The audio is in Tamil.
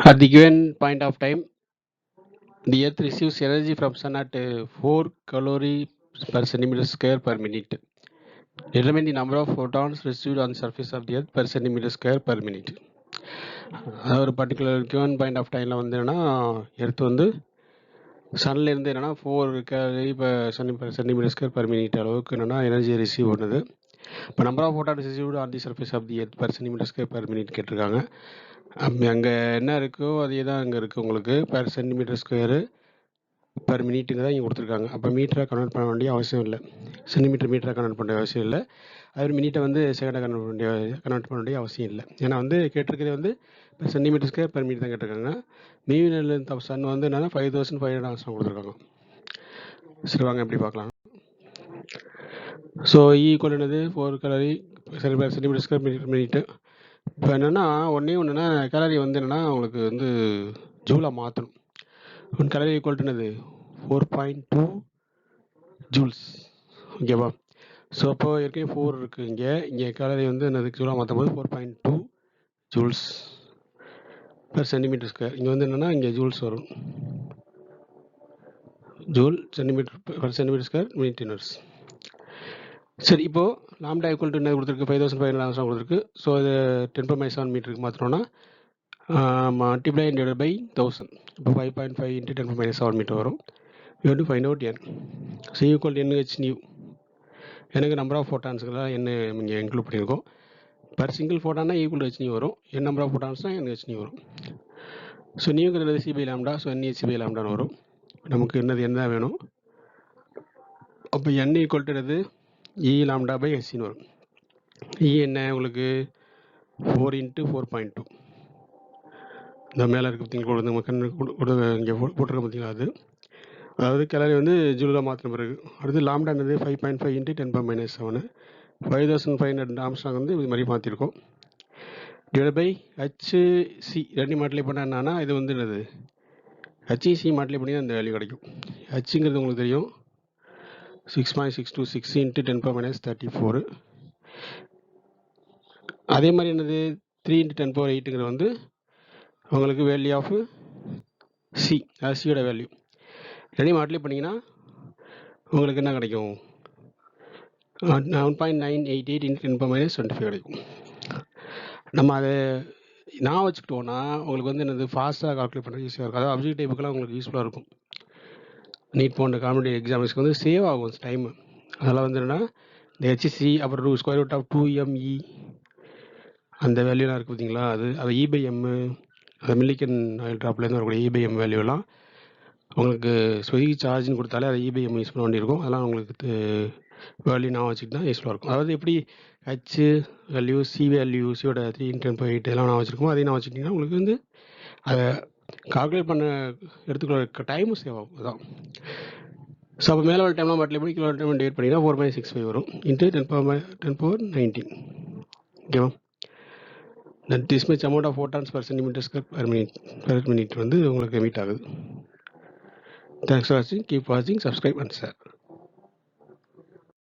At the given point of time, the Earth receives energy from Sun at 4 calories per centimeter square per minute. Determine the number of photons received on the surface of the Earth per centimeter square per minute. ஒரு பர்டிகுலர் கிவன் பாயிண்ட் ஆஃப் டைமில் வந்து என்னென்னா எர்த் வந்து சன்லேருந்து என்னென்னா 4 கேலரி இப்போ சென்டிமீட்டர் ஸ்கொயர் பர் மினிட் அளவுக்கு என்னென்னா எனர்ஜி ரிசீவ் பண்ணுது. இப்போ number of photons received on the surface of the earth per centimetre square per minute கேட்டிருக்காங்க. அங்கே என்ன இருக்கோ அதே தான் அங்கே இருக்குது உங்களுக்கு பர் சென்டிமீட்டர் ஸ்கொயரு பர் மினிட்டுங்க தான் இங்கே கொடுத்துருக்காங்க. அப்போ மீட்டராக கன்வெர்ட் பண்ண வேண்டிய அவசியம் இல்லை, சென்டிமீட்டர் மீட்டராக கன்வெர்ட் பண்ண அவசியம் இல்லை, அது மினிட்டை வந்து செகண்டாக கன்வெர்ட் பண்ண வேண்டிய அவசியம் இல்லை. ஏன்னா வந்து கேட்டிருக்கிறது வந்து இப்போ சென்டிமீட்டர் ஸ்கொயர் பர் மினிட் தான் கேட்டிருக்காங்க. மீன் சன் வந்து என்னென்னா 5500 ஆங்ஸ்ட்ராம் கொடுத்துருக்காங்க. சரி வாங்க எப்படி பார்க்கலாம். ஸோ ஈக்குவல் என்னது 4 கலரி சென்டிமீட்டர் ஸ்கொயர் மினிட்டு. இப்போ என்னென்னா ஒன்றுனா கேலரி வந்து என்னென்னா உங்களுக்கு வந்து ஜூலாக மாற்றணும். 1 கலரி ஈக்குவல் டு என்னது 4.2 ஜூல்ஸ், ஓகேவா? ஸோ அப்போ ஏற்கனவே 4 இருக்குது, இங்கே கேலரி வந்து என்னது ஜூலாக மாற்றும் போது 4.2 ஜூல்ஸ் பர் சென்டிமீட்டர் ஸ்கொயர். இங்கே வந்து என்னென்னா இங்கே ஜூல்ஸ் வரும், joule centimetre per centimetre square minute inverse. சரி, இப்போது லாம்டா ஈக்குவல் டு என்ன கொடுத்துருக்கு 5500 ஆங்ஸ்ட்ராம் கொடுத்துருக்கு. ஸோ இது 10⁻7 மீட்டருக்கு மாற்றினோன்னா மல்டிப்ளை டிவைடட் பை 1000. இப்போ 5.5 × 10⁻7 மீட்டர் வரும். You have to find out n. So equal NH nu. எனக்கு நம்பர் ஆஃப் ஃபோட்டான்ஸ்கெல்லாம் என்ன இங்கே இன்க்ளூட் பண்ணியிருக்கோம். பர் சிங்கிள் ஃபோட்டானா ஈக்குவல் ஹெச் நியூ வரும், n நம்பர் ஆஃப் ஃபோட்டான்ஸ்னால் NH நியூ வரும். ஸோ நியூங்கிறது C/λ, ஸோ NH/λ வரும். நமக்கு என்னது என்ன வேணும். அப்போ n ஈக்குவல் டு என்னது E⁴/hc வரும். E என்ன உங்களுக்கு 4 × 4.2. இந்த மேலே இருக்க பார்த்தீங்கன்னா இங்கே போட்டிருக்க பார்த்தீங்களா, அதாவது கேலரி வந்து ஜூலில் மாற்றின பிறகு. அடுத்து லாம்டா என்னது 5.5 × 10⁻7, 5500 ஆம்ஸ்ட்ராங் வந்து இது மாதிரி மாற்றிருக்கோம். டிவைட் பை HC ரெண்டு மல்டிப்ளை பண்ணால் என்னன்னா இது வந்து என்னது HC மல்டிப்ளை பண்ணி அந்த வேல்யூ கிடைக்கும். ஹச்சுங்கிறது உங்களுக்கு தெரியும் 6.626 × 10⁻34. அதே மாதிரி என்னது 3 × 10⁸ வந்து உங்களுக்கு வேல்யூ ஆஃப் சியோட வேல்யூ. ரெண்டையும் மல்டிப்ளை பண்ணிங்கன்னா உங்களுக்கு என்ன கிடைக்கும் 1.988 × 10⁻25 கிடைக்கும். நம்ம அதை நான் வச்சுக்கிட்டோன்னா உங்களுக்கு வந்து என்னது ஃபாஸ்ட்டாக கால்குலேட் பண்ணுறது ஈஸியாக இருக்கும். அதாவது அப்ஜெக்ட் டைப்புக்கெல்லாம் உங்களுக்கு யூஸ்ஃபுல்லாக இருக்கும். நீட் போன்ற காம்படிட்டிவ் எக்ஸாம்ஸ்க்கு வந்து சேவ் ஆகும் டைமு. அதெல்லாம் வந்து என்னென்னா இந்த HC அப்புறம் √2mE அந்த வேல்யூலாம் இருக்குது பார்த்தீங்களா, அது E/m, அது மில்லிகன் ஆயில் ட்ராப்லேருந்து வரக்கூடிய E/m வேல்யூலாம் உங்களுக்கு ஸ்விக்கி சார்ஜ்னு கொடுத்தாலே அதை E/m யூஸ் பண்ண வேண்டியிருக்கும். அதெல்லாம் உங்களுக்கு வேல்யூ நான் வச்சுக்கிட்டு தான் யூஸ்ஃபுல்லாக இருக்கும். அதாவது எப்படி H வேல்யூ, C வேல்யூ, சியோட 3 × 10⁸ இதெல்லாம் நான் வச்சுருக்கோம். அதையும் நான் வச்சுக்கிட்டிங்கன்னா உங்களுக்கு வந்து அதை கால்குலேட் பண்ண எடுத்துக்கிற டைமும் சேவ் ஆகும். அதுதான். ஸோ அப்போ மேலே உள்ள டைம்லாம் மல்டிப்ளை பண்ணி கீழே டைம் டிவைட் பண்ணிங்கன்னா 4.65 வரும் × 10⁻19. ஓகேவா? This much amount of photons per centimetre square per minute வந்து உங்களுக்கு மீட் ஆகுது. தேங்க்ஸ் ஃபார் வாட்சிங். கீப் வாட்சிங், சப்ஸ்கிரைப் அண்ட் ஷேர்.